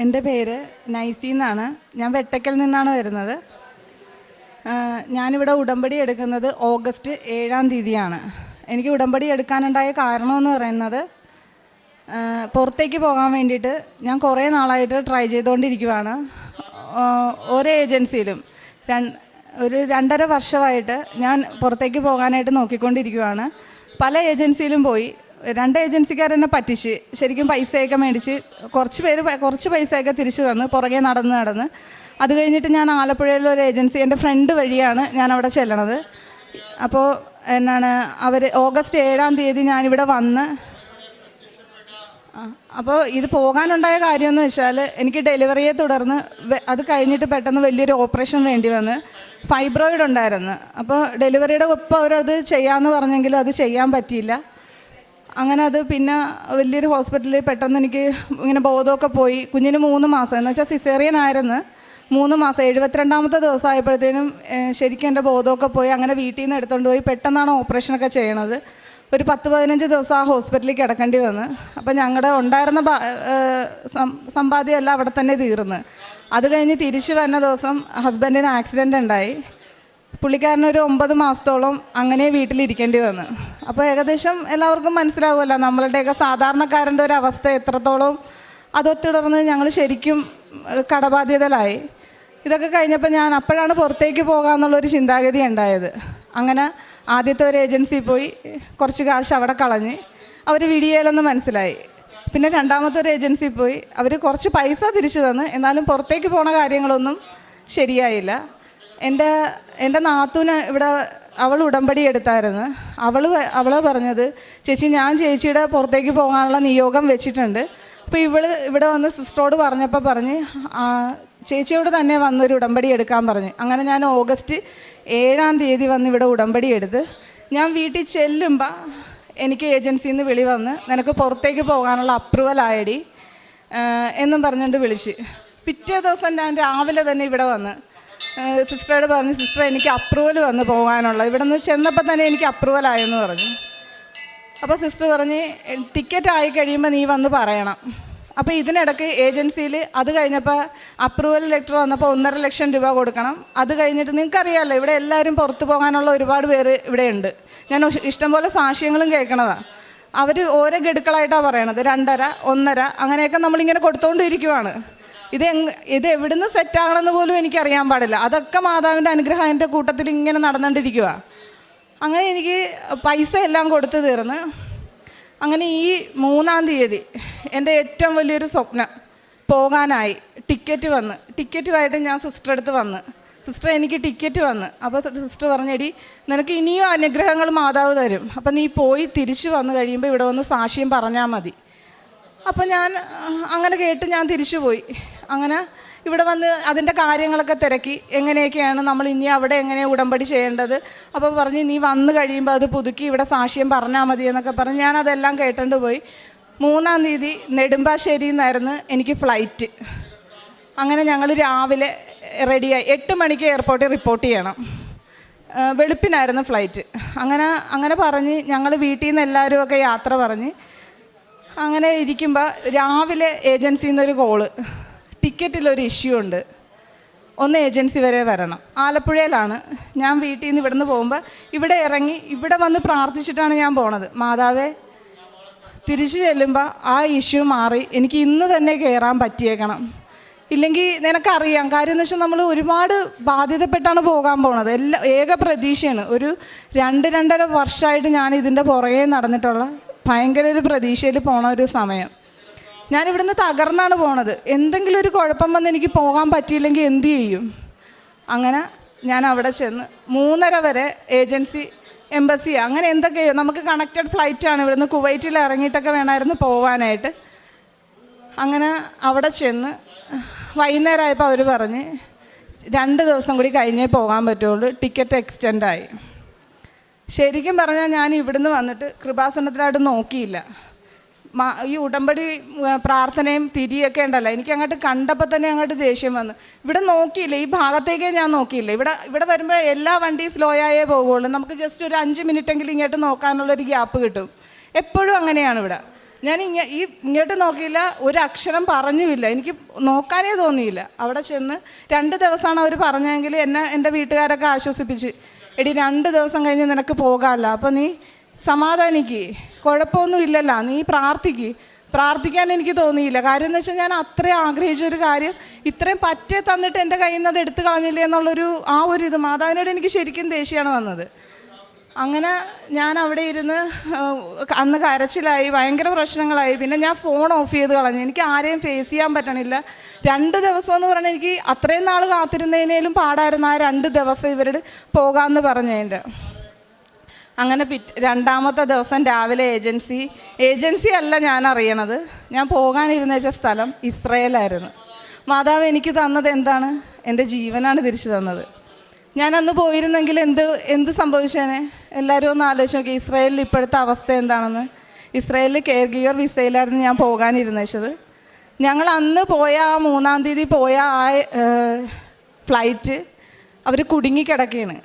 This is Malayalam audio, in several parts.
എൻ്റെ പേര് നൈസി എന്നാണ്. ഞാൻ വെട്ടക്കൽ നിന്നാണ് വരുന്നത്. ഞാനിവിടെ ഉടമ്പടി എടുക്കുന്നത് ഓഗസ്റ്റ് 7-ാം തീയതിയാണ്. എനിക്ക് ഉടമ്പടി എടുക്കാനുണ്ടായ കാരണമെന്ന് പറയുന്നത്, പുറത്തേക്ക് പോകാൻ വേണ്ടിയിട്ട് ഞാൻ കുറേ നാളായിട്ട് ട്രൈ ചെയ്തുകൊണ്ടിരിക്കുകയാണ്. ഓരോ ഏജൻസിയിലും ഒരു 2.5 വർഷമായിട്ട് ഞാൻ പുറത്തേക്ക് പോകാനായിട്ട് നോക്കിക്കൊണ്ടിരിക്കുകയാണ്. പല ഏജൻസിയിലും പോയി. 2 ഏജൻസിക്കാരെന്നെ പറ്റിച്ച് ശരിക്കും പൈസയൊക്കെ മേടിച്ച് കുറച്ച് പൈസയൊക്കെ തിരിച്ചു തന്ന് പുറകെ നടന്ന് അത് കഴിഞ്ഞിട്ട് ഞാൻ ആലപ്പുഴയിലൊരു ഏജൻസി, എൻ്റെ ഫ്രണ്ട് വഴിയാണ് ഞാൻ അവിടെ ചെല്ലണത്. അപ്പോൾ അവർ ഓഗസ്റ്റ് 7-ാം തീയതി ഞാനിവിടെ വന്ന്, അപ്പോൾ ഇത് പോകാനുണ്ടായ കാര്യമെന്ന് വെച്ചാൽ, എനിക്ക് ഡെലിവറിയെ തുടർന്ന് അത് കഴിഞ്ഞിട്ട് പെട്ടെന്ന് വലിയൊരു ഓപ്പറേഷൻ വേണ്ടി വന്ന്. ഫൈബ്രോയിഡ് ഉണ്ടായിരുന്നു. അപ്പോൾ ഡെലിവറിയുടെ ഒപ്പം അവരത് ചെയ്യാമെന്ന് പറഞ്ഞെങ്കിലും അത് ചെയ്യാൻ പറ്റിയില്ല. അങ്ങനെ അത് പിന്നെ വലിയൊരു ഹോസ്പിറ്റലിൽ പെട്ടെന്ന് എനിക്ക് ഇങ്ങനെ ബോധമൊക്കെ പോയി. കുഞ്ഞിന് 3 മാസം, എന്ന് വെച്ചാൽ സിസേറിയൻ ആയിരുന്നു. 3 മാസം 72-ാമത്തെ ദിവസം ആയപ്പോഴത്തേനും ശരിക്കും എൻ്റെ ബോധമൊക്കെ പോയി. അങ്ങനെ വീട്ടിൽ നിന്ന് എടുത്തുകൊണ്ട് പോയി പെട്ടെന്നാണ് ഓപ്പറേഷനൊക്കെ ചെയ്യണത്. ഒരു 10-15 ദിവസം ആ ഹോസ്പിറ്റലിൽ കിടക്കേണ്ടി വന്ന്. അപ്പോൾ ഞങ്ങളുടെ ഉണ്ടായിരുന്ന സമ്പാദ്യമെല്ലാം അവിടെ തന്നെ തീർന്ന്. അത് കഴിഞ്ഞ് തിരിച്ചു വന്ന ദിവസം ഹസ്ബൻഡിന് ആക്സിഡൻ്റ് ഉണ്ടായി. പുള്ളിക്കാരനൊരു 9 മാസത്തോളം അങ്ങനെ വീട്ടിലിരിക്കേണ്ടി വന്നു. അപ്പോൾ ഏകദേശം എല്ലാവർക്കും മനസ്സിലാവുമല്ലോ നമ്മളുടെയൊക്കെ സാധാരണക്കാരൻ്റെ ഒരു അവസ്ഥ എത്രത്തോളം. അതൊത്തുടർന്ന് ഞങ്ങൾ ശരിക്കും കടബാധ്യതയിലായി. ഇതൊക്കെ കഴിഞ്ഞപ്പോൾ ഞാൻ അപ്പോഴാണ് പുറത്തേക്ക് പോകാമെന്നുള്ളൊരു ചിന്താഗതി ഉണ്ടായത്. അങ്ങനെ ആദ്യത്തെ ഒരു ഏജൻസി പോയി കുറച്ച് കാശ് അവിടെ കളഞ്ഞ് അവർ വീഡിയോയിലൊന്ന് മനസ്സിലായി. പിന്നെ രണ്ടാമത്തെ ഒരു ഏജൻസി പോയി അവർ കുറച്ച് പൈസ തിരിച്ചു തന്ന്, എന്നാലും പുറത്തേക്ക് പോണ കാര്യങ്ങളൊന്നും ശരിയായില്ല. എൻ്റെ നാത്തൂന് ഇവിടെ അവൾ ഉടമ്പടി എടുത്തായിരുന്നു. അവൾ പറഞ്ഞത്, ചേച്ചി ഞാൻ ചേച്ചിയുടെ പുറത്തേക്ക് പോകാനുള്ള നിയോഗം വെച്ചിട്ടുണ്ട്. അപ്പോൾ ഇവിടെ വന്ന് സിസ്റ്ററോട് പറഞ്ഞപ്പോൾ പറഞ്ഞ് ചേച്ചിയോട് തന്നെ വന്നൊരു ഉടമ്പടി എടുക്കാൻ പറഞ്ഞു. അങ്ങനെ ഞാൻ ഓഗസ്റ്റ് 7-ാം തീയതി വന്ന് ഇവിടെ ഉടമ്പടി എടുത്ത് ഞാൻ വീട്ടിൽ ചെല്ലുമ്പോൾ എനിക്ക് ഏജൻസിയിൽ നിന്ന് വിളി വന്ന്, നിനക്ക് പുറത്തേക്ക് പോകാനുള്ള അപ്രൂവൽ ആയടി എന്നും പറഞ്ഞുകൊണ്ട് വിളിച്ച്. പിറ്റേ ദിവസം ഞാൻ രാവിലെ തന്നെ ഇവിടെ വന്ന് സിസ്റ്ററോട് പറഞ്ഞു, സിസ്റ്റർ എനിക്ക് അപ്രൂവൽ വന്ന് പോകാനുള്ള, ഇവിടെ നിന്ന് ചെന്നപ്പോൾ തന്നെ എനിക്ക് അപ്രൂവൽ ആയെന്ന് പറഞ്ഞു. അപ്പോൾ സിസ്റ്റർ പറഞ്ഞ് ടിക്കറ്റ് ആയി കഴിയുമ്പോൾ നീ വന്ന് പറയണം. അപ്പോൾ ഇതിനിടയ്ക്ക് ഏജൻസിയിൽ അത് കഴിഞ്ഞപ്പോൾ അപ്രൂവൽ ലെറ്റർ വന്നപ്പോൾ 1.5 ലക്ഷം രൂപ കൊടുക്കണം. അത് കഴിഞ്ഞിട്ട് നിങ്ങൾക്കറിയാമല്ലോ ഇവിടെ എല്ലാവരും പുറത്ത് പോകാനുള്ള ഒരുപാട് പേര് ഇവിടെ ഉണ്ട്. ഞാൻ ഇഷ്ടംപോലെ സാക്ഷ്യങ്ങളും കേൾക്കണതാണ്. അവർ ഓരോ ഗഡുക്കളായിട്ടാണ് പറയണത്. 2.5, 1.5 അങ്ങനെയൊക്കെ നമ്മളിങ്ങനെ കൊടുത്തുകൊണ്ടിരിക്കുവാണ്. ഇത് എവിടുന്ന് സെറ്റാകണമെന്ന് പോലും എനിക്കറിയാൻ പാടില്ല. അതൊക്കെ മാതാവിൻ്റെ അനുഗ്രഹം എൻ്റെ കൂട്ടത്തിൽ ഇങ്ങനെ നടന്നുകൊണ്ടിരിക്കുക. അങ്ങനെ എനിക്ക് പൈസ എല്ലാം കൊടുത്ത് തീർന്ന്. അങ്ങനെ ഈ 3-ാം തീയതി എൻ്റെ ഏറ്റവും വലിയൊരു സ്വപ്നം പോകാനായി. ടിക്കറ്റുമായിട്ട് ഞാൻ സിസ്റ്റർ അടുത്ത് വന്ന്, സിസ്റ്റർ എനിക്ക് ടിക്കറ്റ് വന്ന്. അപ്പോൾ സിസ്റ്റർ പറഞ്ഞെടി നിനക്ക് ഇനിയും അനുഗ്രഹങ്ങൾ മാതാവ് തരും, അപ്പം നീ പോയി തിരിച്ചു വന്നു കഴിയുമ്പോൾ ഇവിടെ വന്ന് സാക്ഷ്യം പറഞ്ഞാൽ മതി. അപ്പം ഞാൻ അങ്ങനെ കേട്ട് ഞാൻ തിരിച്ചു പോയി. അങ്ങനെ ഇവിടെ വന്ന് അതിൻ്റെ കാര്യങ്ങളൊക്കെ തിരക്കി, എങ്ങനെയൊക്കെയാണ് നമ്മൾ ഇനി അവിടെ എങ്ങനെയാണ് ഉടമ്പടി ചെയ്യേണ്ടത്. അപ്പോൾ പറഞ്ഞ് നീ വന്നു കഴിയുമ്പോൾ അത് പുതുക്കി ഇവിടെ സാക്ഷ്യം പറഞ്ഞാൽ മതി എന്നൊക്കെ പറഞ്ഞ് ഞാനതെല്ലാം കേട്ടുകൊണ്ട് പോയി. 3-ാം തീയതി നെടുമ്പാശ്ശേരിയിൽ നിന്നായിരുന്നു എനിക്ക് ഫ്ലൈറ്റ്. അങ്ങനെ ഞങ്ങൾ രാവിലെ റെഡിയായി 8 മണിക്ക് എയർപോർട്ടിൽ റിപ്പോർട്ട് ചെയ്യണം. വെളുപ്പിനായിരുന്നു ഫ്ലൈറ്റ്. അങ്ങനെ പറഞ്ഞ് ഞങ്ങൾ വീട്ടിൽ നിന്ന് എല്ലാവരും ഒക്കെ യാത്ര പറഞ്ഞ് അങ്ങനെ ഇരിക്കുമ്പോൾ രാവിലെ ഏജൻസിയിൽ നിന്നൊരു കോള്, ടിക്കറ്റിലൊരു ഇഷ്യൂ ഉണ്ട്, ഒന്ന് ഏജൻസി വരെ വരണം. ആലപ്പുഴയിലാണ്. ഞാൻ വീട്ടിൽ നിന്ന് ഇവിടുന്ന് പോകുമ്പോൾ ഇവിടെ ഇറങ്ങി ഇവിടെ വന്ന് പ്രാർത്ഥിച്ചിട്ടാണ് ഞാൻ പോണത്. മാതാവേ തിരിച്ചു ചെല്ലുമ്പോൾ ആ ഇഷ്യൂ മാറി എനിക്ക് ഇന്ന് തന്നെ കയറാൻ പറ്റിയേക്കണം. ഇല്ലെങ്കിൽ നിനക്കറിയാം കാര്യം എന്ന് വെച്ചാൽ നമ്മൾ ഒരുപാട് ബാധ്യതപ്പെട്ടാണ് പോകാൻ പോണത്. ഏക പ്രതീക്ഷയാണ്. ഒരു 2-2.5 വർഷമായിട്ട് ഞാൻ ഇതിൻ്റെ പുറകെ നടന്നിട്ടുള്ള ഭയങ്കര ഒരു പ്രതീക്ഷയിൽ പോണ ഒരു സമയം. ഞാനിവിടുന്ന് തകർന്നാണ് പോണത്. എന്തെങ്കിലും ഒരു കുഴപ്പം വന്ന് എനിക്ക് പോകാൻ പറ്റിയില്ലെങ്കിൽ എന്ത് ചെയ്യും? അങ്ങനെ ഞാൻ അവിടെ ചെന്ന് 3:30 വരെ ഏജൻസി, എംബസി അങ്ങനെ എന്തൊക്കെയോ നമുക്ക് കണക്റ്റഡ് ഫ്ലൈറ്റാണ്. ഇവിടുന്ന് കുവൈറ്റിൽ ഇറങ്ങിയിട്ടൊക്കെ വേണമായിരുന്നു പോകാനായിട്ട്. അങ്ങനെ അവിടെ ചെന്ന് വൈകുന്നേരമായപ്പോൾ അവർ പറഞ്ഞ് 2 ദിവസം കൂടി കഴിഞ്ഞേ പോകാൻ പറ്റുള്ളൂ, ടിക്കറ്റ് എക്സ്റ്റെൻഡായി. ശരിക്കും പറഞ്ഞാൽ ഞാൻ ഇവിടുന്ന് വന്നിട്ട് കൃപാസനത്തിലായിട്ട് നോക്കിയില്ല. ഈ ഉടമ്പടി പ്രാർത്ഥനയും തിരിയൊക്കെ ഉണ്ടല്ലോ, എനിക്ക് അങ്ങോട്ട് കണ്ടപ്പോൾ തന്നെ അങ്ങോട്ട് ദേഷ്യം വന്നു. ഇവിടെ നോക്കിയില്ല, ഈ ഭാഗത്തേക്കേ ഞാൻ നോക്കിയില്ല. ഇവിടെ വരുമ്പോൾ എല്ലാ വണ്ടിയും സ്ലോ ആയേ പോകുള്ളൂ. നമുക്ക് ജസ്റ്റ് ഒരു 5 മിനിറ്റെങ്കിലും ഇങ്ങോട്ട് നോക്കാനുള്ളൊരു ഗ്യാപ്പ് കിട്ടും. എപ്പോഴും അങ്ങനെയാണ് ഇവിടെ. ഞാൻ ഇങ്ങോട്ട് നോക്കിയില്ല, ഒരു അക്ഷരം പറഞ്ഞുമില്ല, എനിക്ക് നോക്കാനേ തോന്നിയില്ല. അവിടെ ചെന്ന് 2 ദിവസമാണ് അവർ പറഞ്ഞെങ്കിൽ എന്നെ എൻ്റെ വീട്ടുകാരൊക്കെ ആശ്വസിപ്പിച്ച്, എടി 2 ദിവസം കഴിഞ്ഞ് നിനക്ക് പോകാമല്ലോ, അപ്പോൾ നീ സമാധാനിക്ക്, കുഴപ്പമൊന്നും ഇല്ലല്ലോ, നീ പ്രാർത്ഥിക്കാൻ എനിക്ക് തോന്നിയില്ല. കാര്യം എന്ന് വെച്ചാൽ ഞാൻ അത്രയും ആഗ്രഹിച്ചൊരു കാര്യം ഇത്രയും പറ്റേ തന്നിട്ട് എൻ്റെ കയ്യിൽ നിന്ന് അത് എടുത്തു കളഞ്ഞില്ലേ എന്നുള്ളൊരു ഇത് മാതാവിനോട് എനിക്ക് ശരിക്കും ദേഷ്യമാണ് വന്നത്. അങ്ങനെ ഞാൻ അവിടെ ഇരുന്ന് അന്ന് കരച്ചിലായി, ഭയങ്കര പ്രശ്നങ്ങളായി. പിന്നെ ഞാൻ ഫോൺ ഓഫ് ചെയ്ത് കളഞ്ഞു, എനിക്ക് ആരെയും ഫേസ് ചെയ്യാൻ പറ്റണില്ല. 2 ദിവസം എന്ന് പറഞ്ഞാൽ എനിക്ക് അത്രയും നാൾ കാത്തിരുന്നതിനേലും പാടായിരുന്നു ആ 2 ദിവസം ഇവരുടെ പോകാമെന്ന് പറഞ്ഞതിൻ്റെ. അങ്ങനെ രണ്ടാമത്തെ ദിവസം രാവിലെ ഏജൻസി അല്ല ഞാൻ അറിയണത്, ഞാൻ പോകാനിരുന്ന സ്ഥലം ഇസ്രയേലായിരുന്നു. മാതാവ് എനിക്ക് തന്നത് എന്താണ്? എൻ്റെ ജീവനാണ് തിരിച്ചു തന്നത്. ഞാനന്ന് പോയിരുന്നെങ്കിൽ എന്ത് സംഭവിച്ചേനെ? എല്ലാവരും ഒന്ന് ആലോചിച്ച് നോക്കി, ഇസ്രായേലിൽ ഇപ്പോഴത്തെ അവസ്ഥ എന്താണെന്ന്. ഇസ്രായേലിൽ കെയർ ഗിവർ വിസയിലായിരുന്നു ഞാൻ പോകാനിരുന്നത്. ഞങ്ങൾ അന്ന് പോയ ആ 3-ാം തീയതി പോയ ആ ഫ്ലൈറ്റ് അവർ കുടുങ്ങിക്കിടക്കുകയാണ്.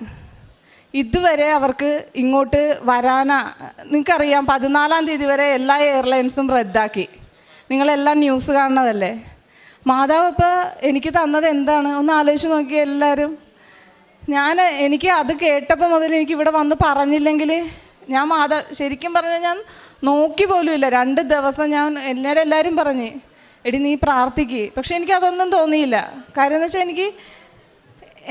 ഇതുവരെ അവർക്ക് ഇങ്ങോട്ട് നിങ്ങൾക്കറിയാം 14-ാം തീയതി വരെ എല്ലാ എയർലൈൻസും റദ്ദാക്കി. നിങ്ങളെല്ലാം ന്യൂസ് കാണുന്നതല്ലേ. മാതാവ് ഇപ്പോൾ എനിക്ക് തന്നത് എന്താണ്? ഒന്ന് ആലോചിച്ച് നോക്കി എല്ലാവരും. എനിക്ക് അത് കേട്ടപ്പോൾ മുതൽ എനിക്ക് ഇവിടെ വന്ന് പറഞ്ഞില്ലെങ്കിൽ ഞാൻ ശരിക്കും പറഞ്ഞാൽ ഞാൻ നോക്കി പോലും ഇല്ല. 2 ദിവസം എന്നോട് എല്ലാവരും പറഞ്ഞ്, എടി നീ പ്രാർത്ഥിക്ക്. പക്ഷെ എനിക്കതൊന്നും തോന്നിയില്ല. കാര്യം എന്ന് വെച്ചാൽ എനിക്ക്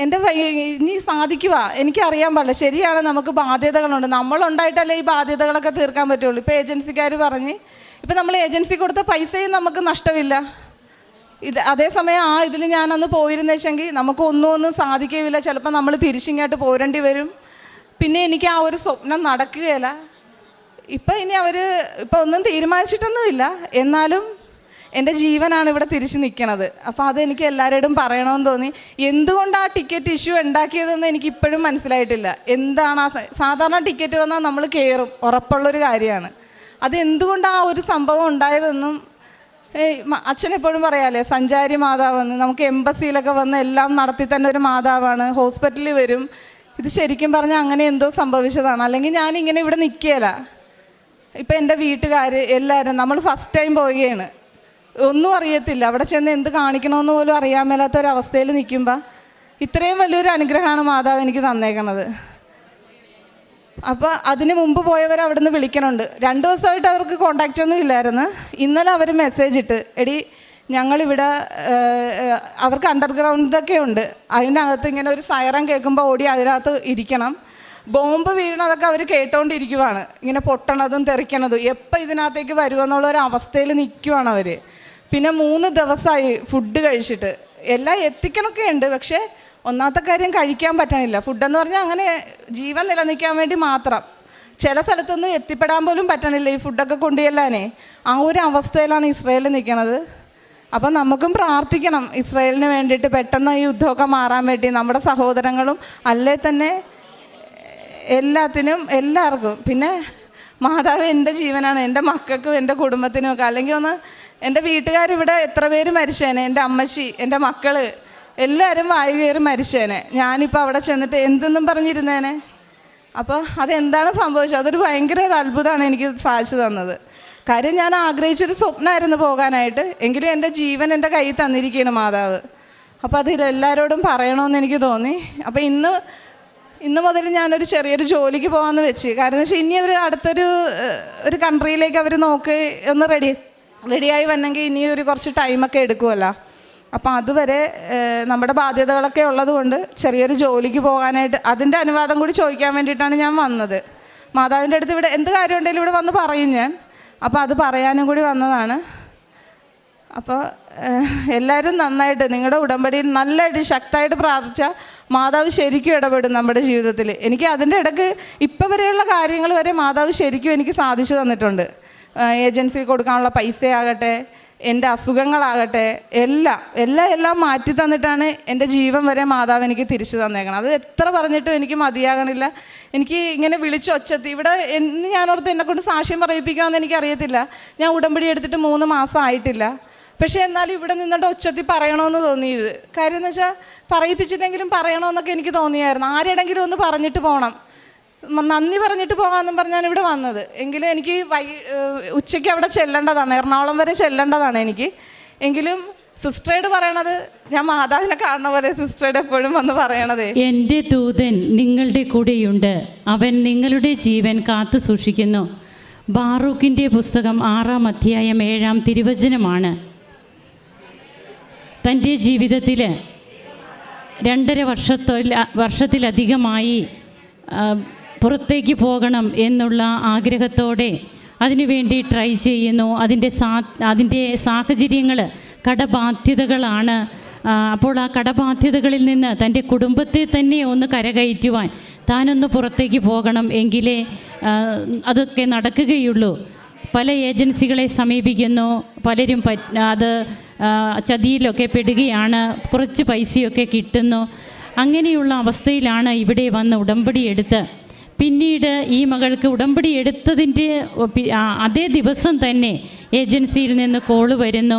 ഇനി സാധിക്കുക എനിക്കറിയാൻ പാടില്ല. ശരിയാണ്, നമുക്ക് ബാധ്യതകളുണ്ട്, നമ്മളുണ്ടായിട്ടല്ലേ ഈ ബാധ്യതകളൊക്കെ തീർക്കാൻ പറ്റുള്ളൂ. ഇപ്പോൾ ഏജൻസിക്കാർ പറഞ്ഞ്, ഇപ്പം നമ്മൾ ഏജൻസി കൊടുത്ത പൈസയും നമുക്ക് നഷ്ടമില്ല. അതേസമയം ഇതിൽ ഞാനന്ന് പോയിരുന്നെങ്കിൽ നമുക്ക് ഒന്നും സാധിക്കുകയില്ല. ചിലപ്പോൾ നമ്മൾ തിരിച്ചിങ്ങോട്ട് പോരേണ്ടി വരും. പിന്നെ എനിക്ക് ആ ഒരു സ്വപ്നം നടക്കുകയില്ല. ഇപ്പം ഒന്നും തീരുമാനിച്ചിട്ടൊന്നുമില്ല, എന്നാലും എൻ്റെ ജീവനാണ് ഇവിടെ തിരിച്ച് നിൽക്കണത്. അപ്പോൾ അതെനിക്ക് എല്ലാവരോടും പറയണമെന്ന് തോന്നി. എന്തുകൊണ്ട് ആ ടിക്കറ്റ് ഇഷ്യൂ ഉണ്ടാക്കിയതെന്ന് എനിക്കിപ്പോഴും മനസ്സിലായിട്ടില്ല. എന്താണ് സാധാരണ ടിക്കറ്റ് വന്നാൽ നമ്മൾ കയറും, ഉറപ്പുള്ളൊരു കാര്യമാണ്. അതെന്തുകൊണ്ട് ആ ഒരു സംഭവം ഉണ്ടായതെന്നും അച്ഛനെപ്പോഴും പറയാമല്ലേ, സഞ്ചാരി മാതാവെന്ന്. നമുക്ക് എംബസിയിലൊക്കെ വന്ന് എല്ലാം നടത്തി തന്നെ ഒരു മാതാവാണ്, ഹോസ്പിറ്റലിൽ വരും. ഇത് ശരിക്കും പറഞ്ഞാൽ അങ്ങനെ എന്തോ സംഭവിച്ചതാണ്. അല്ലെങ്കിൽ ഞാനിങ്ങനെ ഇവിടെ നിൽക്കുകയില്ല. ഇപ്പം എൻ്റെ വീട്ടുകാർ എല്ലാവരും, നമ്മൾ ഫസ്റ്റ് ടൈം പോവുകയാണ്, ഒന്നും അറിയത്തില്ല, അവിടെ ചെന്ന് എന്ത് കാണിക്കണമെന്ന് പോലും അറിയാൻ മേലാത്തൊരവസ്ഥയിൽ നിൽക്കുമ്പോൾ ഇത്രയും വലിയൊരു അനുഗ്രഹമാണ് മാതാവ് എനിക്ക് തന്നേക്കണത്. അപ്പോൾ അതിന് മുമ്പ് പോയവർ അവിടെ നിന്ന് വിളിക്കണുണ്ട്. 2 ദിവസമായിട്ട് അവർക്ക് കോണ്ടാക്റ്റ് ഒന്നും ഇല്ലായിരുന്നു. ഇന്നലെ അവർ മെസ്സേജ് ഇട്ട്, എടി ഞങ്ങളിവിടെ അവർക്ക് അണ്ടർഗ്രൗണ്ടൊക്കെ ഉണ്ട്, അതിനകത്ത് ഇങ്ങനെ ഒരു സൈറൻ കേൾക്കുമ്പോൾ ഓടി അതിനകത്ത് ഇരിക്കണം. ബോംബ് വീഴണതൊക്കെ അവർ കേട്ടോണ്ടിരിക്കുവാണ്, ഇങ്ങനെ പൊട്ടണതും തെറിക്കണതും. എപ്പോൾ ഇതിനകത്തേക്ക് വരുമെന്നുള്ളൊരു അവസ്ഥയിൽ നിൽക്കുവാണ് അവർ. പിന്നെ 3 ദിവസമായി ഫുഡ് കഴിച്ചിട്ട്. എല്ലാം എത്തിക്കണമൊക്കെ ഉണ്ട്, പക്ഷേ ഒന്നാമത്തെ കാര്യം കഴിക്കാൻ പറ്റണില്ല. ഫുഡെന്ന് പറഞ്ഞാൽ അങ്ങനെ ജീവൻ നിലനിൽക്കാൻ വേണ്ടി മാത്രം. ചില സ്ഥലത്തൊന്നും എത്തിപ്പെടാൻ പോലും പറ്റണില്ല ഈ ഫുഡൊക്കെ കൊണ്ടുചെല്ലാനേ. ആ ഒരു അവസ്ഥയിലാണ് ഇസ്രായേൽ നിൽക്കണത്. അപ്പം നമുക്കും പ്രാർത്ഥിക്കണം ഇസ്രായേലിന് വേണ്ടിയിട്ട്, പെട്ടെന്ന് ഈ യുദ്ധമൊക്കെ മാറാൻ വേണ്ടി. നമ്മുടെ സഹോദരങ്ങളും അല്ലേ തന്നെ എല്ലാവർക്കും. പിന്നെ മാതാവ് എൻ്റെ ജീവനാണ്, എൻ്റെ മക്കൾക്കും എൻ്റെ കുടുംബത്തിനും ഒക്കെ. അല്ലെങ്കിൽ എൻ്റെ വീട്ടുകാരിവിടെ എത്ര പേര് മരിച്ചേനെ, എൻ്റെ അമ്മച്ചി, എൻ്റെ മക്കൾ എല്ലാവരും വായു കയറി മരിച്ചേനെ. ഞാനിപ്പോൾ അവിടെ ചെന്നിട്ട് എന്തെന്നും പറഞ്ഞിരുന്നേനെ. അപ്പോൾ അതെന്താണ് സംഭവിച്ചത്? അതൊരു ഭയങ്കര ഒരു അത്ഭുതമാണ് എനിക്ക് സാധിച്ചു തന്നത്. കാര്യം ഞാൻ ആഗ്രഹിച്ചൊരു സ്വപ്നമായിരുന്നു പോകാനായിട്ട്. എങ്കിലും എൻ്റെ ജീവൻ എൻ്റെ കയ്യിൽ തന്നിരിക്കുകയാണ് മാതാവ്. അപ്പോൾ അതിലെല്ലാവരോടും പറയണമെന്ന് എനിക്ക് തോന്നി. അപ്പോൾ ഇന്ന് മുതൽ ഞാനൊരു ചെറിയൊരു ജോലിക്ക് പോകാമെന്ന് വെച്ച്. കാരണം എന്ന് വെച്ചാൽ ഇനി അടുത്തൊരു കൺട്രിയിലേക്ക് അവർ ഒന്ന് റെഡിയായി വന്നെങ്കിൽ ഇനി കുറച്ച് ടൈമൊക്കെ എടുക്കുമല്ലോ. അപ്പം അതുവരെ നമ്മുടെ ബാധ്യതകളൊക്കെ ഉള്ളത് കൊണ്ട് ചെറിയൊരു ജോലിക്ക് പോകാനായിട്ട് അതിൻ്റെ അനുവാദം കൂടി ചോദിക്കാൻ വേണ്ടിയിട്ടാണ് ഞാൻ വന്നത്. മാതാവിൻ്റെ അടുത്ത് ഇവിടെ എന്ത് കാര്യം ഉണ്ടെങ്കിലും ഇവിടെ വന്ന് പറയും ഞാൻ. അപ്പോൾ അത് പറയാനും കൂടി വന്നതാണ്. അപ്പോൾ എല്ലാവരും നന്നായിട്ട് നിങ്ങളുടെ ഉടമ്പടിയിൽ നല്ലതായിട്ട് ശക്തമായിട്ട് പ്രാർത്ഥിച്ചാൽ മാതാവ് ശരിക്കും ഇടപെടും നമ്മുടെ ജീവിതത്തിൽ. എനിക്ക് അതിൻ്റെ ഇടയ്ക്ക് ഇപ്പം വരെയുള്ള കാര്യങ്ങൾ വരെ മാതാവ് ശരിക്കും എനിക്ക് സാധിച്ചു തന്നിട്ടുണ്ട്. ഏജൻസി കൊടുക്കാനുള്ള പൈസയാകട്ടെ, എൻ്റെ അസുഖങ്ങളാകട്ടെ, എല്ലാം മാറ്റി തന്നിട്ടാണ് എൻ്റെ ജീവൻ വരെ മാതാവ് എനിക്ക് തിരിച്ചു തന്നേക്കണം. അത് എത്ര പറഞ്ഞിട്ടും എനിക്ക് മതിയാകണില്ല. എനിക്ക് ഇങ്ങനെ വിളിച്ചൊച്ചത്തി ഇവിടെ ഞാനോർത്ത് എന്നെക്കൊണ്ട് സാക്ഷ്യം പറയിപ്പിക്കാമെന്ന് എനിക്കറിയത്തില്ല. ഞാൻ ഉടമ്പടി എടുത്തിട്ട് 3 മാസം ആയിട്ടില്ല. പക്ഷേ എന്നാലും ഇവിടെ നിന്നിട്ട് ഒച്ചത്തി പറയണമെന്ന് തോന്നിയത്. കാര്യം എന്ന് വെച്ചാൽ പറയിപ്പിച്ചിട്ടെങ്കിലും പറയണമെന്നൊക്കെ എനിക്ക് തോന്നിയായിരുന്നു. ആരെടെങ്കിലും ഒന്ന് പറഞ്ഞിട്ട് പോകണം. നന്ദി പറഞ്ഞിട്ട് പോകാമെന്നും പറഞ്ഞാണ് ഇവിടെ വന്നത്. എങ്കിലും എനിക്ക് ഉച്ചയ്ക്ക് അവിടെ ചെല്ലേണ്ടതാണ്, എറണാകുളം വരെ ചെല്ലേണ്ടതാണ് എനിക്ക്. എങ്കിലും സിസ്റ്ററേഡ് പറയണത് ഞാൻ മാതാവിനെ കാണുന്ന പോലെ സിസ്റ്ററേഡ് എപ്പോഴും വന്ന് പറയണതേ, എൻ്റെ ദൂതൻ നിങ്ങളുടെ കൂടെയുണ്ട്, അവൻ നിങ്ങളുടെ ജീവൻ കാത്തു സൂക്ഷിക്കുന്നു. ബാറൂക്കിൻ്റെ പുസ്തകം 6-ാം അധ്യായം 7-ാം തിരുവചനമാണ്. തൻ്റെ ജീവിതത്തിൽ 2.5 വർഷത്തിലധികമായി പുറത്തേക്ക് പോകണം എന്നുള്ള ആഗ്രഹത്തോടെ അതിനുവേണ്ടി ട്രൈ ചെയ്യുന്നു. അതിൻ്റെ സാഹചര്യങ്ങൾ കടബാധ്യതകളാണ്. അപ്പോൾ ആ കടബാധ്യതകളിൽ നിന്ന് തൻ്റെ കുടുംബത്തെ തന്നെ ഒന്ന് കരകയറ്റുവാൻ താനൊന്ന് പുറത്തേക്ക് പോകണം, എങ്കിലേ അതൊക്കെ നടക്കുകയുള്ളൂ. പല ഏജൻസികളെ സമീപിക്കുന്നു, പലരും അത് ചതിയിലൊക്കെ പെടുകയാണ്, കുറച്ച് പൈസയൊക്കെ കിട്ടുന്നു. അങ്ങനെയുള്ള അവസ്ഥയിലാണ് ഇവിടെ വന്ന് ഉടമ്പടി എടുത്ത് പിന്നീട് ഈ മകൾക്ക് ഉടമ്പടി എടുത്തതിൻ്റെ അതേ ദിവസം തന്നെ ഏജൻസിയിൽ നിന്ന് കോള് വരുന്നു,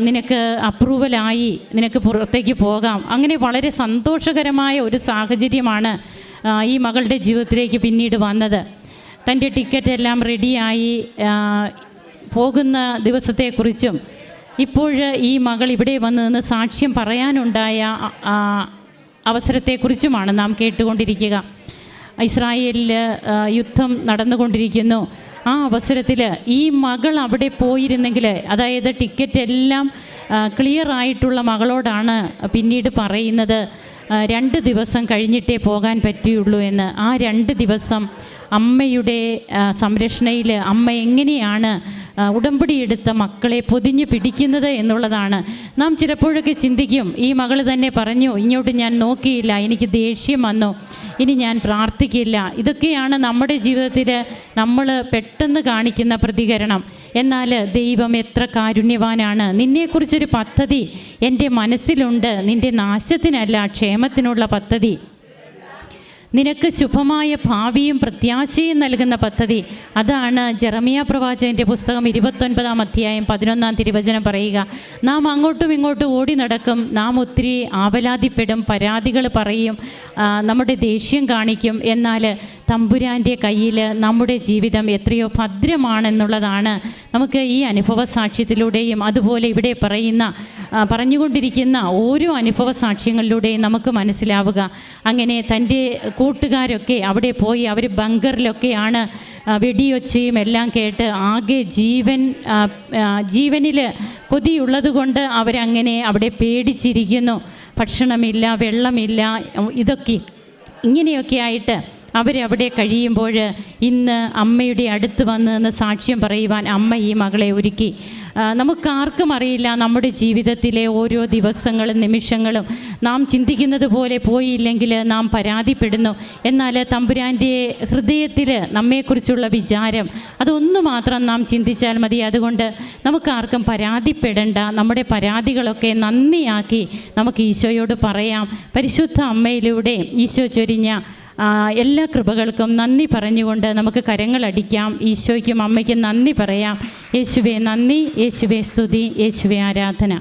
നിനക്ക് അപ്രൂവലായി, നിനക്ക് പുറത്തേക്ക് പോകാം. അങ്ങനെ വളരെ സന്തോഷകരമായ ഒരു സാഹചര്യമാണ് ഈ മകളുടെ ജീവിതത്തിലേക്ക് പിന്നീട് വന്നത്. തൻ്റെ ടിക്കറ്റ് എല്ലാം റെഡിയായി പോകുന്ന ദിവസത്തെക്കുറിച്ചും ഇപ്പോൾ ഈ മകൾ ഇവിടെ വന്ന് നിന്ന് സാക്ഷ്യം പറയാനുണ്ടായ അവസരത്തെക്കുറിച്ചുമാണ് നാം കേട്ടുകൊണ്ടിരിക്കുക. ഇസ്രായേലിൽ യുദ്ധം നടന്നുകൊണ്ടിരിക്കുന്നു. ആ അവസരത്തിൽ ഈ മകൾ അവിടെ പോയിരുന്നെങ്കിൽ, അതായത് ടിക്കറ്റ് എല്ലാം ക്ലിയർ ആയിട്ടുള്ള മകളോടാണ് പിന്നീട് പറയുന്നത് 2 ദിവസം കഴിഞ്ഞിട്ടേ പോകാൻ പറ്റുകയുള്ളൂ എന്ന്. ആ 2 ദിവസം അമ്മയുടെ സംരക്ഷണയിൽ അമ്മ എങ്ങനെയാണ് ഉടമ്പടിയെടുത്ത മക്കളെ പൊതിഞ്ഞു പിടിക്കുന്നത് എന്നുള്ളതാണ്. നാം ചിലപ്പോഴൊക്കെ ചിന്തിക്കും, ഈ മകൾ തന്നെ പറഞ്ഞു, ഇങ്ങോട്ട് ഞാൻ നോക്കിയില്ല, എനിക്ക് ദേഷ്യം വന്നു, ഇനി ഞാൻ പ്രാർത്ഥിക്കില്ല. ഇതൊക്കെയാണ് നമ്മുടെ ജീവിതത്തിൽ നമ്മൾ പെട്ടെന്ന് കാണിക്കുന്ന പ്രതികരണം. എന്നാൽ ദൈവം എത്ര കാരുണ്യവാനാണ്. നിന്നെക്കുറിച്ചൊരു പദ്ധതി എൻ്റെ മനസ്സിലുണ്ട്, നിൻ്റെ നാശത്തിനല്ല, ക്ഷേമത്തിനുള്ള പദ്ധതി, നിനക്ക് ശുഭമായ ഭാവിയും പ്രത്യാശയും നൽകുന്ന പദ്ധതി. അതാണ് ജെറമിയ പ്രവാചകൻ്റെ പുസ്തകം 29-ാം അധ്യായം 11-ാം തിരുവചനം പറയുക. നാം അങ്ങോട്ടും ഇങ്ങോട്ടും ഓടി നടക്കും, നാം ഒത്തിരി ആവലാതിപ്പെടും, പരാതികൾ പറയും, നമ്മുടെ ദേഷ്യം കാണിക്കും. എന്നാൽ തമ്പുരാൻ്റെ കയ്യിൽ നമ്മുടെ ജീവിതം എത്രയോ ഭദ്രമാണെന്നുള്ളതാണ് നമുക്ക് ഈ അനുഭവ സാക്ഷ്യത്തിലൂടെയും അതുപോലെ ഇവിടെ പറഞ്ഞുകൊണ്ടിരിക്കുന്ന ഓരോ അനുഭവ സാക്ഷ്യങ്ങളിലൂടെയും നമുക്ക് മനസ്സിലാവുക. അങ്ങനെ തൻ്റെ കൂട്ടുകാരൊക്കെ അവിടെ പോയി, അവർ ബങ്കറിലൊക്കെയാണ്, വെടിയൊച്ചയും എല്ലാം കേട്ട് ആകെ ജീവനിൽ കൊതിയുള്ളത് കൊണ്ട് അവരങ്ങനെ അവിടെ പേടിച്ചിരിക്കുന്നു. ഭക്ഷണമില്ല, വെള്ളമില്ല, ഇങ്ങനെയൊക്കെ ആയിട്ട് അവരവിടെ കഴിയുമ്പോൾ ഇന്ന് അമ്മയുടെ അടുത്ത് വന്ന് സാക്ഷ്യം പറയുവാൻ അമ്മ ഈ മകളെ ഒരുക്കി. നമുക്കാർക്കും അറിയില്ല നമ്മുടെ ജീവിതത്തിലെ ഓരോ ദിവസങ്ങളും നിമിഷങ്ങളും നാം ചിന്തിക്കുന്നത് പോലെ പോയില്ലെങ്കിൽ നാം പരാതിപ്പെടുന്നു. എന്നാൽ തമ്പുരാൻ്റെ ഹൃദയത്തിൽ നമ്മെക്കുറിച്ചുള്ള വിചാരം അതൊന്നു മാത്രം നാം ചിന്തിച്ചാൽ മതി. അതുകൊണ്ട് നമുക്കാർക്കും പരാതിപ്പെടേണ്ട. നമ്മുടെ പരാതികളൊക്കെ നന്ദിയാക്കി നമുക്ക് ഈശോയോട് പറയാം. പരിശുദ്ധ അമ്മയിലൂടെ ഈശോ ചൊരിഞ്ഞ എല്ലാ കൃപകൾക്കും നന്ദി പറഞ്ഞുകൊണ്ട് നമുക്ക് കരങ്ങളടിക്കാം. ഈശോയ്ക്കും അമ്മയ്ക്കും നന്ദി പറയാം. യേശുവേ നന്ദി, യേശുവേ സ്തുതി, യേശുവേ ആരാധന.